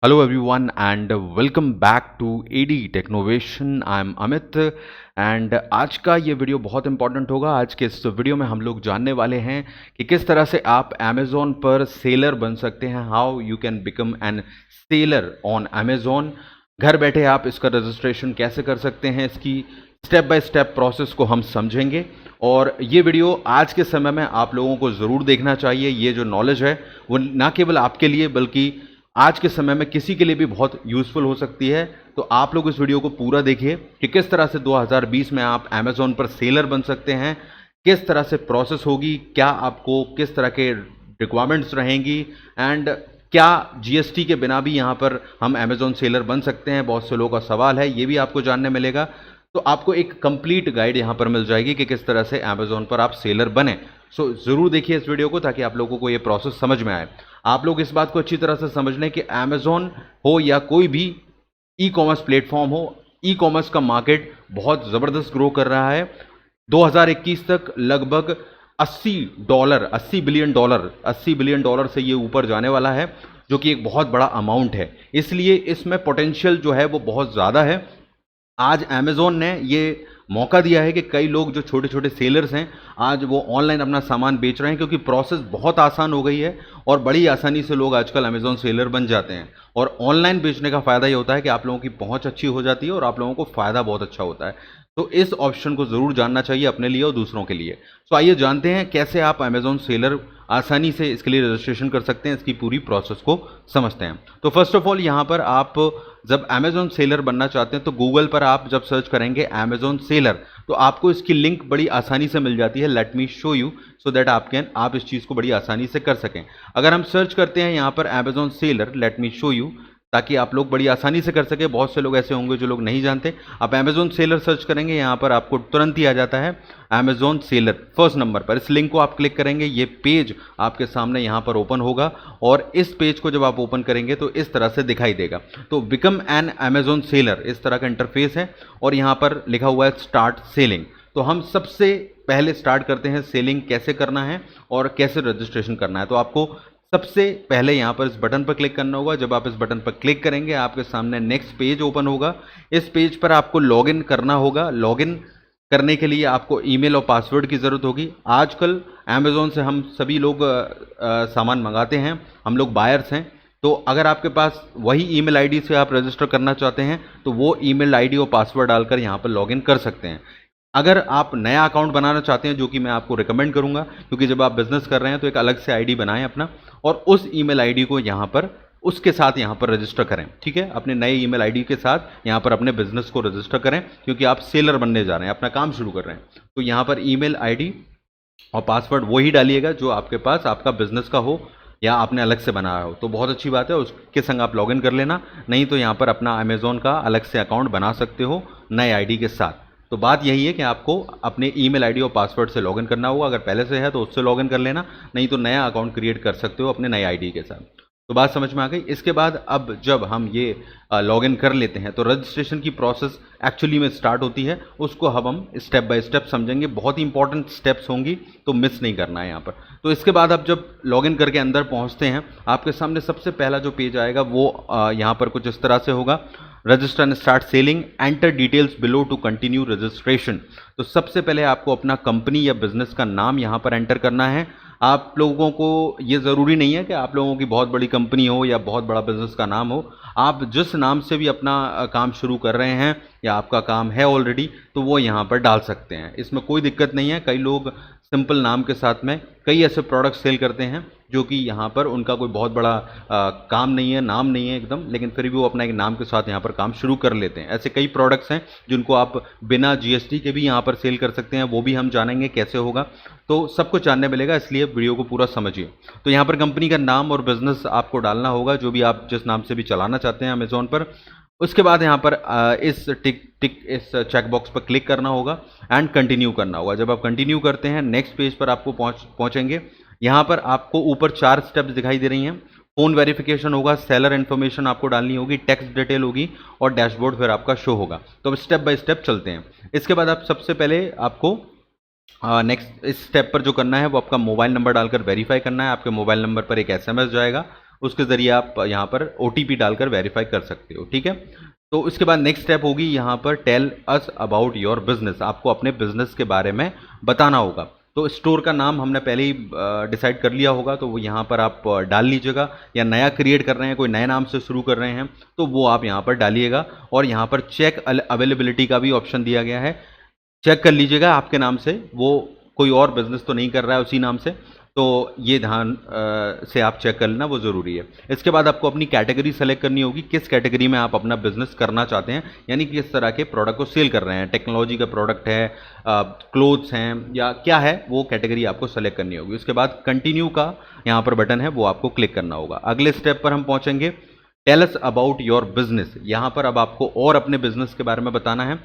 Hello everyone and welcome back to AD Technovation. I am Amit and आज का ये video बहुत important होगा। आज के इस वीडियो में हम लोग जानने वाले हैं कि किस तरह से आप Amazon पर सेलर बन सकते हैं। How you can become an seller on Amazon। घर बैठे आप इसका रजिस्ट्रेशन कैसे कर सकते हैं, इसकी स्टेप बाय स्टेप प्रोसेस को हम समझेंगे। और ये वीडियो आज के समय में आप लोगों को ज़रूर देखना चाहिए। ये जो नॉलेज है वो ना केवल आपके लिए बल्कि आज के समय में किसी के लिए भी बहुत यूज़फुल हो सकती है। तो आप लोग इस वीडियो को पूरा देखिए कि किस तरह से 2020 में आप Amazon पर सेलर बन सकते हैं, किस तरह से प्रोसेस होगी, क्या आपको किस तरह के रिक्वायरमेंट्स रहेंगी एंड क्या जीएसटी के बिना भी यहाँ पर हम Amazon सेलर बन सकते हैं। बहुत से लोगों का सवाल है, ये भी आपको जानने मिलेगा। तो आपको एक कंप्लीट गाइड यहाँ पर मिल जाएगी कि किस तरह से Amazon पर आप सेलर बने। सो ज़रूर देखिए इस वीडियो को ताकि आप लोगों को ये प्रोसेस समझ में आए। आप लोग इस बात को अच्छी तरह से समझ लें कि Amazon हो या कोई भी ई कॉमर्स प्लेटफॉर्म हो, ई कॉमर्स का मार्केट बहुत ज़बरदस्त ग्रो कर रहा है। 2021 तक लगभग $80 बिलियन डॉलर से ये ऊपर जाने वाला है, जो कि एक बहुत बड़ा अमाउंट है। इसलिए इसमें पोटेंशियल जो है वो बहुत ज़्यादा है। आज Amazon ने ये मौका दिया है कि कई लोग जो छोटे छोटे सेलर्स हैं आज वो ऑनलाइन अपना सामान बेच रहे हैं, क्योंकि प्रोसेस बहुत आसान हो गई है और बड़ी आसानी से लोग आजकल Amazon सेलर बन जाते हैं। और ऑनलाइन बेचने का फ़ायदा ये होता है कि आप लोगों की पहुंच अच्छी हो जाती है और आप लोगों को फ़ायदा बहुत अच्छा होता है। तो इस ऑप्शन को ज़रूर जानना चाहिए अपने लिए और दूसरों के लिए। तो आइए जानते हैं कैसे आप Amazon सेलर आसानी से इसके लिए रजिस्ट्रेशन कर सकते हैं, इसकी पूरी प्रोसेस को समझते हैं। तो फर्स्ट ऑफ ऑल यहाँ पर आप जब Amazon सेलर बनना चाहते हैं तो गूगल पर आप जब सर्च करेंगे Amazon सेलर तो आपको इसकी लिंक बड़ी आसानी से मिल जाती है। Let me show you so that आप इस चीज़ को बड़ी आसानी से कर सकें। अगर हम सर्च करते हैं यहाँ पर Amazon seller, let me show you, ताकि आप लोग बड़ी आसानी से कर सके। बहुत से लोग ऐसे होंगे जो लोग नहीं जानते। आप Amazon सेलर सर्च करेंगे, यहाँ पर आपको तुरंत ही आ जाता है Amazon सेलर फर्स्ट नंबर पर। इस लिंक को आप क्लिक करेंगे, ये पेज आपके सामने यहाँ पर ओपन होगा और इस पेज को जब आप ओपन करेंगे तो इस तरह से दिखाई देगा। तो बिकम एन Amazon सेलर इस तरह का इंटरफेस है और यहाँ पर लिखा हुआ है स्टार्ट सेलिंग। तो हम सबसे पहले स्टार्ट करते हैं सेलिंग कैसे करना है और कैसे रजिस्ट्रेशन करना है। तो आपको सबसे पहले यहाँ पर इस बटन पर क्लिक करना होगा। जब आप इस बटन पर क्लिक करेंगे आपके सामने नेक्स्ट पेज ओपन होगा। इस पेज पर आपको लॉगिन करना होगा। लॉगिन करने के लिए आपको ईमेल और पासवर्ड की ज़रूरत होगी। आजकल Amazon से हम सभी लोग सामान मंगाते हैं, हम लोग बायर्स हैं। तो अगर आपके पास वही ईमेल आईडी से आप रजिस्टर करना चाहते हैं तो वो ईमेल आईडी और पासवर्ड डालकर यहाँ पर लॉगिन कर सकते हैं। अगर आप नया अकाउंट बनाना चाहते हैं, जो कि मैं आपको रिकमेंड करूंगा, क्योंकि जब आप बिजनेस कर रहे हैं तो एक अलग से आईडी बनाएं अपना और उस ईमेल आईडी को यहाँ पर उसके साथ यहाँ पर रजिस्टर करें। ठीक है, अपने नए ईमेल आईडी के साथ यहाँ पर अपने बिजनेस को रजिस्टर करें, क्योंकि आप सेलर बनने जा रहे हैं, अपना काम शुरू कर रहे हैं। तो यहाँ पर ईमेल आईडी और पासवर्ड वही डालिएगा जो आपके पास आपका बिजनेस का हो या आपने अलग से बनाया हो। तो बहुत अच्छी बात है, उसके संग आप लॉगिन कर लेना। नहीं तो यहाँ पर अपना Amazon का अलग से अकाउंट बना सकते हो नए आईडी के साथ। तो बात यही है कि आपको अपने ईमेल आईडी और पासवर्ड से लॉगिन करना होगा। अगर पहले से है तो उससे लॉगिन कर लेना, नहीं तो नया अकाउंट क्रिएट कर सकते हो अपने नए आईडी के साथ। तो बात समझ में आ गई। इसके बाद अब जब हम ये लॉगिन कर लेते हैं तो रजिस्ट्रेशन की प्रोसेस एक्चुअली में स्टार्ट होती है। उसको अब हम स्टेप बाय स्टेप समझेंगे। बहुत ही इंपॉर्टेंट स्टेप्स होंगी तो मिस नहीं करना है यहाँ पर। तो इसके बाद आप जब लॉगिन करके अंदर पहुँचते हैं आपके सामने सबसे पहला जो पेज आएगा वो यहाँ पर कुछ इस तरह से होगा। Register and start selling, enter details below to continue registration. तो सबसे पहले आपको अपना कंपनी या बिजनेस का नाम यहाँ पर एंटर करना है। आप लोगों को ये ज़रूरी नहीं है कि आप लोगों की बहुत बड़ी कंपनी हो या बहुत बड़ा बिजनेस का नाम हो। आप जिस नाम से भी अपना काम शुरू कर रहे हैं या आपका काम है ऑलरेडी तो वो यहाँ पर डाल सकते हैं, इसमें कोई दिक्कत नहीं है। कई लोग सिंपल नाम के साथ में कई ऐसे प्रोडक्ट सेल करते हैं जो कि यहाँ पर उनका कोई बहुत बड़ा काम नहीं है, नाम नहीं है एकदम, लेकिन फिर भी वो अपना एक नाम के साथ यहाँ पर काम शुरू कर लेते हैं। ऐसे कई प्रोडक्ट्स हैं जिनको आप बिना जीएसटी के भी यहाँ पर सेल कर सकते हैं, वो भी हम जानेंगे कैसे होगा। तो सब कुछ जानने मिलेगा, इसलिए वीडियो को पूरा समझिए। तो यहाँ पर कंपनी का नाम और बिजनेस आपको डालना होगा, जो भी आप जिस नाम से भी चलाना चाहते हैं Amazon पर। उसके बाद यहाँ पर इस इस चेक बॉक्स पर क्लिक करना होगा एंड कंटिन्यू करना होगा। जब आप कंटिन्यू करते हैं नेक्स्ट पेज पर आपको पहुँचेंगे। यहाँ पर आपको ऊपर 4 स्टेप्स दिखाई दे रही हैं। फ़ोन वेरिफिकेशन होगा, सेलर इन्फॉर्मेशन आपको डालनी होगी, टैक्स डिटेल होगी और डैशबोर्ड फिर आपका शो होगा। तो अब स्टेप बाय स्टेप चलते हैं। इसके बाद आप सबसे पहले आपको नेक्स्ट इस स्टेप पर जो करना है वो आपका मोबाइल नंबर डालकर वेरीफाई करना है। आपके मोबाइल नंबर पर एक SMS जाएगा उसके ज़रिए आप यहाँ पर OTP डालकर वेरीफाई कर सकते हो। ठीक है, तो इसके बाद नेक्स्ट स्टेप होगी यहाँ पर tell us about your business. आपको अपने बिजनेस के बारे में बताना होगा। तो स्टोर का नाम हमने पहले ही डिसाइड कर लिया होगा, तो वो यहाँ पर आप डाल लीजिएगा, या नया क्रिएट कर रहे हैं, कोई नए नाम से शुरू कर रहे हैं तो वो आप यहाँ पर डालिएगा। और यहाँ पर चेक अवेलेबिलिटी का भी ऑप्शन दिया गया है, चेक कर लीजिएगा आपके नाम से वो कोई और बिजनेस तो नहीं कर रहा है उसी नाम से, तो ये ध्यान से आप चेक कर लेना, वो ज़रूरी है। इसके बाद आपको अपनी कैटेगरी सेलेक्ट करनी होगी, किस कैटेगरी में आप अपना बिजनेस करना चाहते हैं, यानी कि किस तरह के प्रोडक्ट को सेल कर रहे हैं, टेक्नोलॉजी का प्रोडक्ट है, क्लोथ्स हैं, या क्या है, वो कैटेगरी आपको सेलेक्ट करनी होगी। उसके बाद कंटिन्यू का यहाँ पर बटन है, वो आपको क्लिक करना होगा। अगले स्टेप पर हम पहुँचेंगे, tell us about your business. यहाँ पर अब आपको और अपने बिजनेस के बारे में बताना है।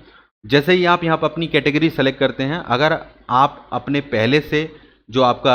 जैसे ही आप यहाँ पर अपनी कैटेगरी सेलेक्ट करते हैं, अगर आप अपने पहले से जो आपका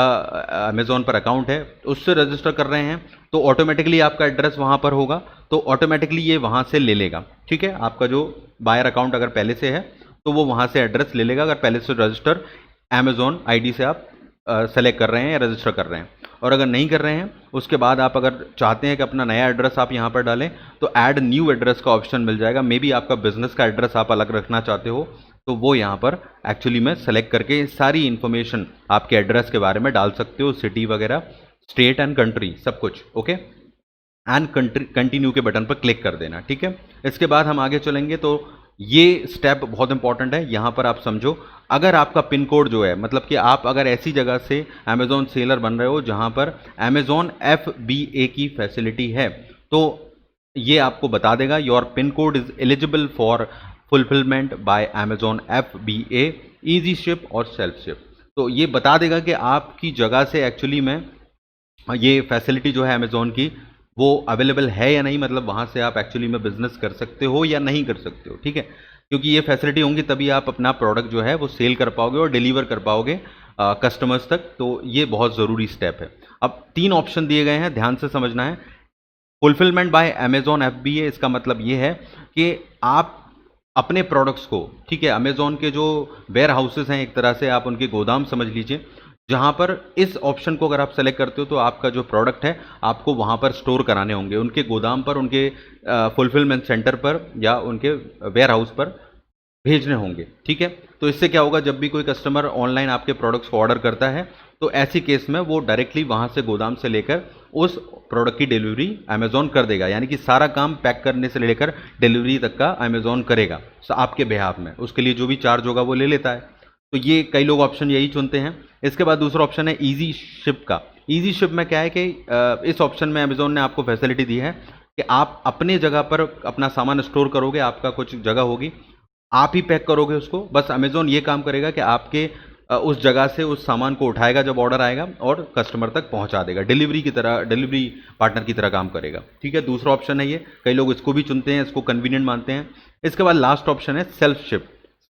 अमेज़ॉन पर अकाउंट है उससे रजिस्टर कर रहे हैं तो ऑटोमेटिकली आपका एड्रेस वहाँ पर होगा, तो ऑटोमेटिकली ये वहाँ से ले लेगा। ठीक है, आपका जो बायर अकाउंट अगर पहले से है तो वो वहाँ से एड्रेस ले लेगा, अगर पहले से रजिस्टर अमेज़ॉन आईडी से आप सेलेक्ट कर रहे हैं या रजिस्टर कर रहे हैं। और अगर नहीं कर रहे हैं, उसके बाद आप अगर चाहते हैं कि अपना नया एड्रेस आप यहाँ पर डालें तो ऐड न्यू एड्रेस का ऑप्शन मिल जाएगा। मे बी आपका बिजनेस का एड्रेस आप अलग रखना चाहते हो तो वो यहाँ पर एक्चुअली में सेलेक्ट करके सारी इन्फॉर्मेशन आपके एड्रेस के बारे में डाल सकते हो, सिटी वगैरह, स्टेट एंड कंट्री, सब कुछ। ओके, एंड कंटिन्यू के बटन पर क्लिक कर देना। ठीक है, इसके बाद हम आगे चलेंगे, तो ये स्टेप बहुत इंपॉर्टेंट है। यहाँ पर आप समझो, अगर आपका पिन कोड जो है, मतलब कि आप अगर ऐसी जगह से अमेज़ॉन सेलर बन रहे हो जहाँ पर अमेज़ॉन FBA की फैसिलिटी है, तो ये आपको बता देगा your pin code is eligible for fulfilment bye Amazon FBA, easy ship और सेल्फ शिप। तो ये बता देगा कि आपकी जगह से एक्चुअली में ये फैसिलिटी जो है अमेज़ॉन की वो अवेलेबल है या नहीं, मतलब वहाँ से आप एक्चुअली में बिजनेस कर सकते हो या नहीं कर सकते हो। ठीक है, क्योंकि ये फैसिलिटी होंगी तभी आप अपना प्रोडक्ट जो है वो सेल कर पाओगे और डिलीवर कर पाओगे कस्टमर्स तक। तो ये बहुत ज़रूरी स्टेप है। अब 3 ऑप्शन दिए गए हैं, ध्यान से समझना है। फुलफिलमेंट बाय अमेज़ॉन FBA, इसका मतलब ये है कि आप अपने प्रोडक्ट्स को, ठीक है, अमेज़ॉन के जो वेयर हाउसेस हैं, एक तरह से आप उनके गोदाम समझ लीजिए, जहाँ पर इस ऑप्शन को अगर आप सेलेक्ट करते हो तो आपका जो प्रोडक्ट है आपको वहाँ पर स्टोर कराने होंगे, उनके गोदाम पर, उनके फुलफिलमेंट सेंटर पर या उनके वेयर हाउस पर भेजने होंगे। ठीक है, तो इससे क्या होगा, जब भी कोई कस्टमर ऑनलाइन आपके प्रोडक्ट्स को ऑर्डर करता है तो ऐसी केस में वो डायरेक्टली वहाँ से गोदाम से लेकर उस प्रोडक्ट की डिलीवरी अमेज़ॉन कर देगा, यानी कि सारा काम पैक करने से लेकर डिलीवरी तक का अमेज़ॉन करेगा आपके बिहाफ में। उसके लिए जो भी चार्ज होगा वो ले लेता है। तो ये कई लोग ऑप्शन यही चुनते हैं। इसके बाद दूसरा ऑप्शन है ईजी शिप का। ईजी शिप में क्या है कि इस ऑप्शन में अमेज़ॉन ने आपको फैसिलिटी दी है कि आप अपने जगह पर अपना सामान स्टोर करोगे, आपका कुछ जगह होगी, आप ही पैक करोगे उसको, बस अमेज़ॉन ये काम करेगा कि आपके उस जगह से उस सामान को उठाएगा जब ऑर्डर आएगा और कस्टमर तक पहुंचा देगा, डिलीवरी की तरह, डिलीवरी पार्टनर की तरह काम करेगा। ठीक है, दूसरा ऑप्शन है ये, कई लोग इसको भी चुनते हैं, इसको कन्वीनियंट मानते हैं। इसके बाद लास्ट ऑप्शन है सेल्फ शिप।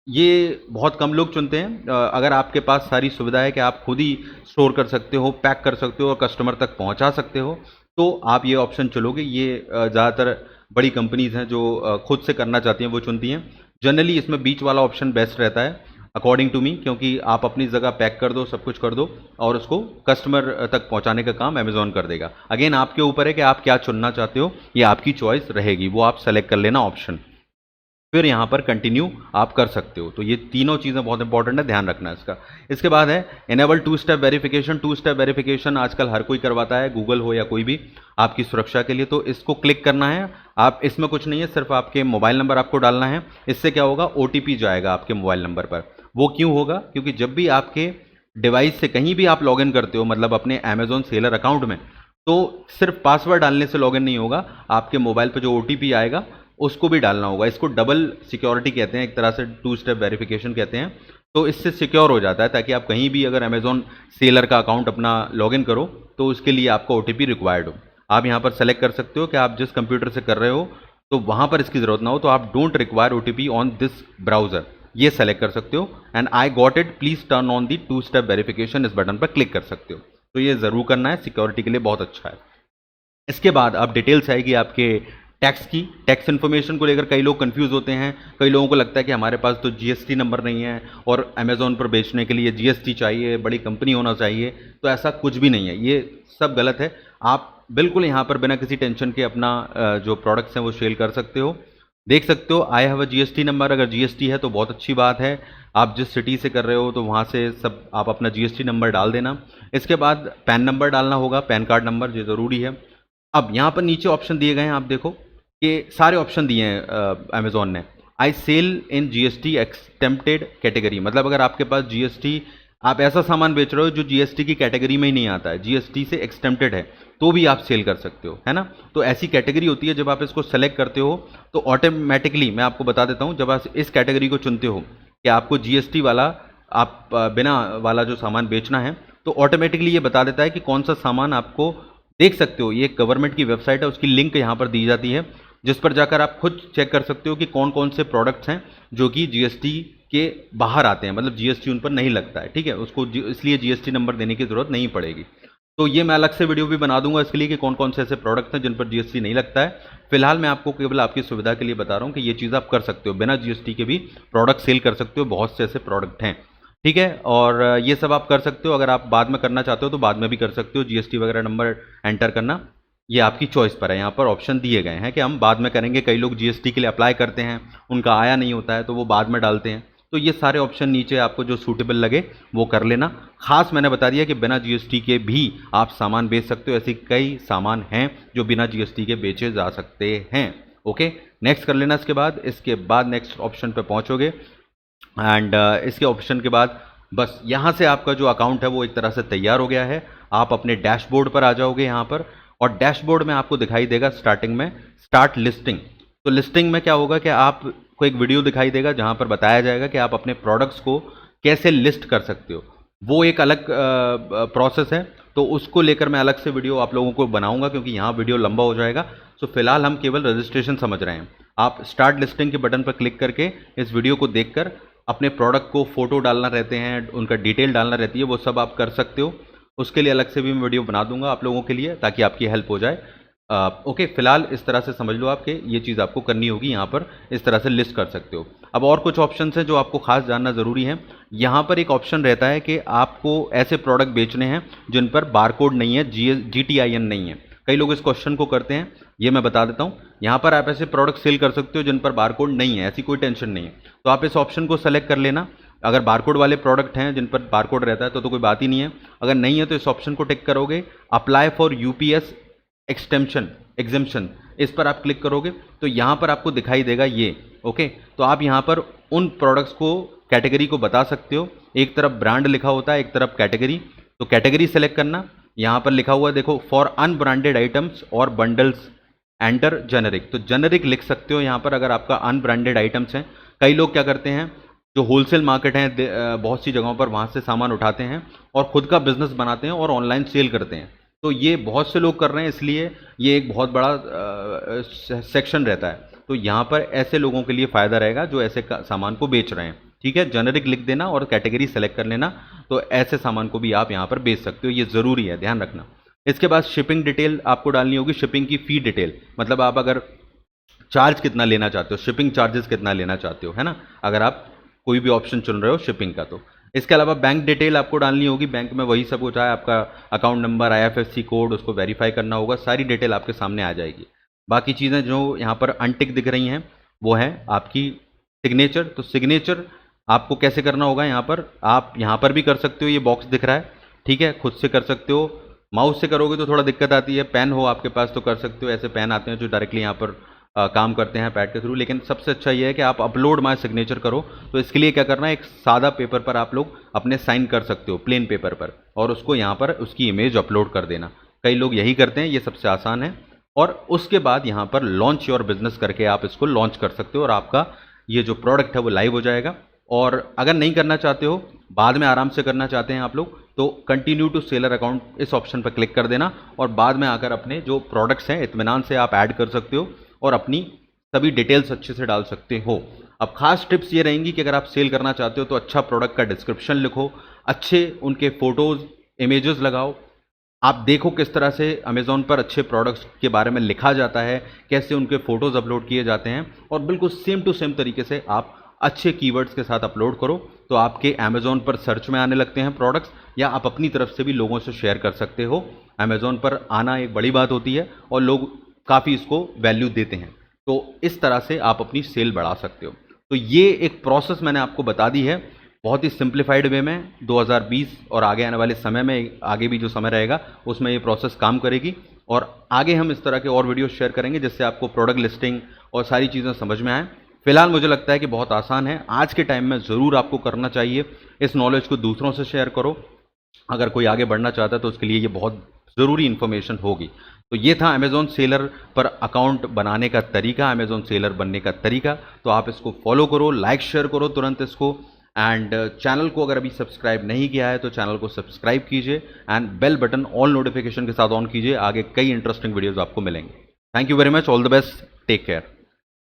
ये बहुत कम लोग चुनते हैं। अगर आपके पास सारी सुविधा है कि आप खुद ही स्टोर कर सकते हो, पैक कर सकते हो और कस्टमर तक पहुंचा सकते हो, तो आप ये ऑप्शन चलोगे। ये ज़्यादातर बड़ी कंपनीज़ हैं जो खुद से करना चाहती हैं वो चुनती हैं। जनरली इसमें बीच वाला ऑप्शन बेस्ट रहता है अकॉर्डिंग टू मी, क्योंकि आप अपनी जगह पैक कर दो, सब कुछ कर दो और उसको कस्टमर तक पहुंचाने का काम अमेज़ॉन कर देगा। अगेन आपके ऊपर है कि आप क्या चुनना चाहते हो, ये आपकी चॉइस रहेगी, वो आप सेलेक्ट कर लेना ऑप्शन, फिर यहाँ पर कंटिन्यू आप कर सकते हो। तो ये तीनों चीज़ें बहुत इंपॉर्टेंट है, ध्यान रखना इसका। इसके बाद है enable 2 step verification. 2 step verification आजकल हर कोई करवाता है, गूगल हो या कोई भी, आपकी सुरक्षा के लिए। तो इसको क्लिक करना है। आप इसमें कुछ नहीं है, सिर्फ आपके मोबाइल नंबर आपको डालना है। इससे क्या होगा, OTP जाएगा आपके मोबाइल नंबर पर। वो क्यों होगा, क्योंकि जब भी आपके डिवाइस से कहीं भी आप लॉगिन करते हो, मतलब अपने अमेज़ॉन सेलर अकाउंट में, तो सिर्फ पासवर्ड डालने से लॉगिन नहीं होगा, आपके मोबाइल पर जो OTP आएगा उसको भी डालना होगा। इसको डबल सिक्योरिटी कहते हैं, एक तरह से 2 स्टेप वेरिफिकेशन कहते हैं। तो इससे सिक्योर हो जाता है, ताकि आप कहीं भी अगर अमेज़ॉन सेलर का अकाउंट अपना लॉगिन करो तो उसके लिए आपको OTP रिक्वायर्ड हो। आप यहाँ पर सेलेक्ट कर सकते हो कि आप जिस कंप्यूटर से कर रहे हो तो वहाँ पर इसकी ज़रूरत ना हो, तो आप don't require OTP on this browser, ये सेलेक्ट कर सकते हो। And I got it, please turn on the 2 step verification, इस बटन पर क्लिक कर सकते हो। तो ये ज़रूर करना है, सिक्योरिटी के लिए बहुत अच्छा है। इसके बाद अब डिटेल्स आएगी आपके टैक्स की। टैक्स इन्फॉर्मेशन को लेकर कई लोग कंफ्यूज होते हैं। कई लोगों को लगता है कि हमारे पास तो GST नंबर नहीं है और अमेज़ॉन पर बेचने के लिए GST चाहिए, बड़ी कंपनी होना चाहिए। तो ऐसा कुछ भी नहीं है, ये सब गलत है। आप बिल्कुल यहाँ पर बिना किसी टेंशन के अपना जो प्रोडक्ट्स हैं वो सेल कर सकते हो। देख सकते हो I have a GST number, अगर जीएसटी है तो बहुत अच्छी बात है। आप जिस सिटी से कर रहे हो तो वहाँ से सब आप अपना जीएसटी नंबर डाल देना। इसके बाद पैन नंबर डालना होगा, पैन कार्ड नंबर, जो ज़रूरी है। अब यहाँ पर नीचे ऑप्शन दिए गए हैं, आप देखो कि सारे ऑप्शन दिए हैं अमेजोन ने। आई सेल इन जीएसटी एक्सटेम्प्टेड कैटेगरी, मतलब अगर आपके पास जीएसटी, आप ऐसा सामान बेच रहे हो जो जीएसटी की कैटेगरी में ही नहीं आता है, जीएसटी से एक्सटेम्प्टेड है, तो भी आप सेल कर सकते हो, है ना। तो ऐसी कैटेगरी होती है, जब आप इसको सेलेक्ट करते हो तो ऑटोमेटिकली, मैं आपको बता देता हूँ, जब आप इस कैटेगरी को चुनते हो कि आपको जीएसटी वाला, आप बिना वाला जो सामान बेचना है, तो ऑटोमेटिकली ये बता देता है कि कौन सा सामान आपको, देख सकते हो ये गवर्नमेंट की वेबसाइट है, उसकी लिंक यहाँ पर दी जाती है, जिस पर जाकर आप खुद चेक कर सकते हो कि कौन कौन से प्रोडक्ट्स हैं जो कि जीएसटी के बाहर आते हैं, मतलब जीएसटी उन पर नहीं लगता है, ठीक है, उसको इसलिए जीएसटी नंबर देने की ज़रूरत नहीं पड़ेगी। तो ये मैं अलग से वीडियो भी बना दूंगा इसके लिए कि कौन कौन से ऐसे प्रोडक्ट्स हैं जिन पर जीएसटी नहीं लगता है। फिलहाल मैं आपको केवल आपकी सुविधा के लिए बता रहा हूँ कि ये चीज़ आप कर सकते हो, बिना जीएसटी के भी प्रोडक्ट सेल कर सकते हो, बहुत से ऐसे प्रोडक्ट हैं, ठीक है। और ये सब आप कर सकते हो, अगर आप बाद में करना चाहते हो तो बाद में भी कर सकते हो, जीएसटी वगैरह नंबर एंटर करना ये आपकी चॉइस पर है। यहाँ पर ऑप्शन दिए गए हैं कि हम बाद में करेंगे, कई लोग जीएसटी के लिए अप्लाई करते हैं, उनका आया नहीं होता है तो वो बाद में डालते हैं, तो ये सारे ऑप्शन नीचे आपको जो सूटेबल लगे वो कर लेना। खास मैंने बता दिया कि बिना जीएसटी के भी आप सामान बेच सकते हो, ऐसी कई सामान हैं जो बिना जीएसटी के बेचे जा सकते हैं। ओके, नेक्स्ट कर लेना। इसके बाद नेक्स्ट ऑप्शन पे पहुंचोगे एंड इसके ऑप्शन के बाद बस यहाँ से आपका जो अकाउंट है वो एक तरह से तैयार हो गया है। आप अपने डैशबोर्ड पर आ जाओगे यहाँ पर, और डैशबोर्ड में आपको दिखाई देगा स्टार्टिंग में स्टार्ट लिस्टिंग। तो लिस्टिंग में क्या होगा कि आपको एक वीडियो दिखाई देगा जहां पर बताया जाएगा कि आप अपने प्रोडक्ट्स को कैसे लिस्ट कर सकते हो। वो एक अलग प्रोसेस है, तो उसको लेकर मैं अलग से वीडियो आप लोगों को बनाऊंगा, क्योंकि यहाँ वीडियो लंबा हो जाएगा। सो फिलहाल हम केवल रजिस्ट्रेशन समझ रहे हैं। आप स्टार्ट लिस्टिंग के बटन पर क्लिक करके इस वीडियो को देखकर अपने प्रोडक्ट को फोटो डालना रहते हैं, उनका डिटेल डालना रहती है, वो सब आप कर सकते हो। उसके लिए अलग से भी मैं वीडियो बना दूंगा आप लोगों के लिए, ताकि आपकी हेल्प हो जाए। ओके, फिलहाल इस तरह से समझ लो आप कि ये चीज़ आपको करनी होगी, यहाँ पर इस तरह से लिस्ट कर सकते हो। अब और कुछ ऑप्शंस हैं जो आपको खास जानना ज़रूरी है। यहाँ पर एक ऑप्शन रहता है कि आपको ऐसे प्रोडक्ट बेचने हैं जिन पर बारकोड नहीं है, GTIN नहीं है। कई लोग इस क्वेश्चन को करते हैं, ये मैं बता देता हूँ। यहाँ पर आप ऐसे प्रोडक्ट सेल कर सकते हो जिन पर बारकोड नहीं है, ऐसी कोई टेंशन नहीं है, तो आप इस ऑप्शन को सेलेक्ट कर लेना। अगर बारकोड वाले प्रोडक्ट हैं जिन पर बारकोड रहता है तो कोई बात ही नहीं है। अगर नहीं है तो इस ऑप्शन को टिक करोगे, अप्लाई फॉर यूपीएस एग्जेम्पशन, इस पर आप क्लिक करोगे तो यहाँ पर आपको दिखाई देगा ये। ओके, तो आप यहाँ पर उन प्रोडक्ट्स को, कैटेगरी को बता सकते हो। एक तरफ ब्रांड लिखा होता है, एक तरफ कैटेगरी, तो कैटेगरी सेलेक्ट करना। यहाँ पर लिखा हुआ है देखो, फॉर अनब्रांडेड आइटम्स और बंडल्स एंटर जेनेरिक, तो जेनेरिक लिख सकते हो यहाँ पर अगर आपका अनब्रांडेड आइटम्स हैं। कई लोग क्या करते हैं, जो होलसेल मार्केट है बहुत सी जगहों पर, वहाँ से सामान उठाते हैं और ख़ुद का बिजनेस बनाते हैं और ऑनलाइन सेल करते हैं। तो ये बहुत से लोग कर रहे हैं, इसलिए ये एक बहुत बड़ा सेक्शन रहता है। तो यहाँ पर ऐसे लोगों के लिए फ़ायदा रहेगा जो ऐसे सामान को बेच रहे हैं, ठीक है। जेनेरिक लिख देना और कैटेगरी सेलेक्ट कर लेना, तो ऐसे सामान को भी आप यहाँ पर बेच सकते हो, ये ज़रूरी है, ध्यान रखना। इसके बाद शिपिंग डिटेल आपको डालनी होगी, शिपिंग की फ़ी डिटेल, मतलब आप अगर चार्ज कितना लेना चाहते हो, शिपिंग चार्जेस कितना लेना चाहते हो, है ना, अगर आप कोई भी ऑप्शन चुन रहे हो शिपिंग का। तो इसके अलावा बैंक डिटेल आपको डालनी होगी, बैंक में वही सब हो, चाहे आपका अकाउंट नंबर, IFSC कोड, उसको वेरीफाई करना होगा, सारी डिटेल आपके सामने आ जाएगी। बाकी चीज़ें जो यहाँ पर अनटिक दिख रही हैं वो है आपकी सिग्नेचर। तो सिग्नेचर आपको कैसे करना होगा, यहाँ पर आप यहाँ पर भी कर सकते हो, ये बॉक्स दिख रहा है, ठीक है, खुद से कर सकते हो। माउस से करोगे तो थोड़ा दिक्कत आती है, पेन हो आपके पास तो कर सकते हो, ऐसे पेन आते हैं जो डायरेक्टली यहाँ पर काम करते हैं पैड के थ्रू। लेकिन सबसे अच्छा ये है कि आप अपलोड माय सिग्नेचर करो। तो इसके लिए क्या करना है, एक सादा पेपर पर आप लोग अपने साइन कर सकते हो, प्लेन पेपर पर, और उसको यहाँ पर उसकी इमेज अपलोड कर देना। कई लोग यही करते हैं, ये सबसे आसान है। और उसके बाद यहाँ पर लॉन्च योर बिजनेस करके आप इसको लॉन्च कर सकते हो और आपका ये जो प्रोडक्ट है वो लाइव हो जाएगा। और अगर नहीं करना चाहते हो, बाद में आराम से करना चाहते हैं आप लोग, तो कंटिन्यू टू सेलर अकाउंट इस ऑप्शन पर क्लिक कर देना और बाद में आकर अपने जो प्रोडक्ट्स हैं इत्मीनान से आप ऐड कर सकते हो और अपनी सभी डिटेल्स अच्छे से डाल सकते हो। अब खास टिप्स ये रहेंगी कि अगर आप सेल करना चाहते हो तो अच्छा प्रोडक्ट का डिस्क्रिप्शन लिखो, अच्छे उनके फ़ोटोज़ इमेजेस लगाओ। आप देखो किस तरह से अमेज़ॉन पर अच्छे प्रोडक्ट्स के बारे में लिखा जाता है, कैसे उनके फ़ोटोज़ अपलोड किए जाते हैं, और बिल्कुल सेम टू सेम तरीके से आप अच्छे कीवर्ड्स के साथ अपलोड करो तो आपके अमेज़ॉन पर सर्च में आने लगते हैं प्रोडक्ट्स, या आप अपनी तरफ से भी लोगों से शेयर कर सकते हो। अमेज़ॉन पर आना एक बड़ी बात होती है और लोग काफ़ी इसको वैल्यू देते हैं, तो इस तरह से आप अपनी सेल बढ़ा सकते हो। तो ये एक प्रोसेस मैंने आपको बता दी है बहुत ही सिंप्लीफाइड वे में। 2020 और आगे आने वाले समय में, आगे भी जो समय रहेगा उसमें ये प्रोसेस काम करेगी, और आगे हम इस तरह के और वीडियो शेयर करेंगे जिससे आपको प्रोडक्ट लिस्टिंग और सारी चीज़ें समझ में आए। फिलहाल मुझे लगता है कि बहुत आसान है, आज के टाइम में ज़रूर आपको करना चाहिए। इस नॉलेज को दूसरों से शेयर करो, अगर कोई आगे बढ़ना चाहता है तो उसके लिए ये बहुत ज़रूरी इन्फॉर्मेशन होगी। तो ये था अमेज़ॉन सेलर पर अकाउंट बनाने का तरीका, अमेज़ॉन सेलर बनने का तरीका। तो आप इसको फॉलो करो, लाइक शेयर करो तुरंत इसको, एंड चैनल को अगर अभी सब्सक्राइब नहीं किया है तो चैनल को सब्सक्राइब कीजिए, and bell button all notification के साथ ऑन कीजिए। आगे कई इंटरेस्टिंग वीडियोज़ आपको मिलेंगे। Thank you very much, all the best, take care.